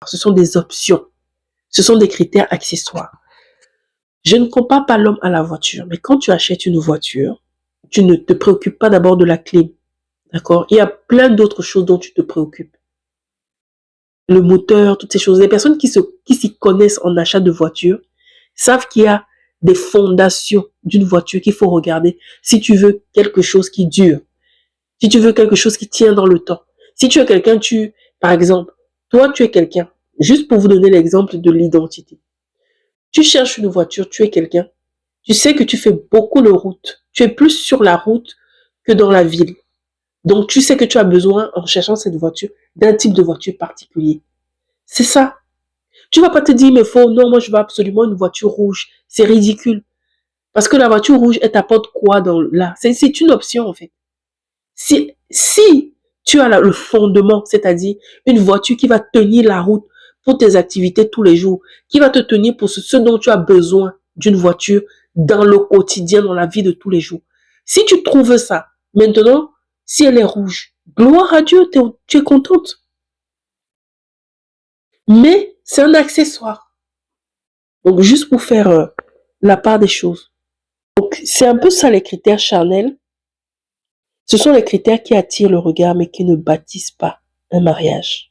Ce sont des options. Ce sont des critères accessoires. Je ne compare pas l'homme à la voiture, mais quand tu achètes une voiture, tu ne te préoccupes pas d'abord de la clim. D'accord? Il y a plein d'autres choses dont tu te préoccupes. Le moteur, toutes ces choses. Les personnes qui s'y connaissent en achat de voiture savent qu'il y a des fondations d'une voiture qu'il faut regarder si tu veux quelque chose qui dure, si tu veux quelque chose qui tient dans le temps. Si tu es quelqu'un, par exemple, toi, tu es quelqu'un, juste pour vous donner l'exemple de l'identité. Tu cherches une voiture, tu es quelqu'un, tu sais que tu fais beaucoup de route, tu es plus sur la route que dans la ville. Donc, tu sais que tu as besoin, en cherchant cette voiture, d'un type de voiture particulier. C'est ça. Tu vas pas te dire, mais non, moi, je veux absolument une voiture rouge. C'est ridicule. Parce que la voiture rouge, elle t'apporte quoi là? C'est une option, en fait. Si tu as le fondement, c'est-à-dire une voiture qui va tenir la route pour tes activités tous les jours, qui va te tenir pour ce dont tu as besoin d'une voiture dans le quotidien, dans la vie de tous les jours. Si tu trouves ça, maintenant, si elle est rouge, gloire à Dieu, tu es contente. Mais c'est un accessoire. Donc, juste pour faire la part des choses. Donc, c'est un peu ça les critères charnels. Ce sont les critères qui attirent le regard, mais qui ne bâtissent pas un mariage.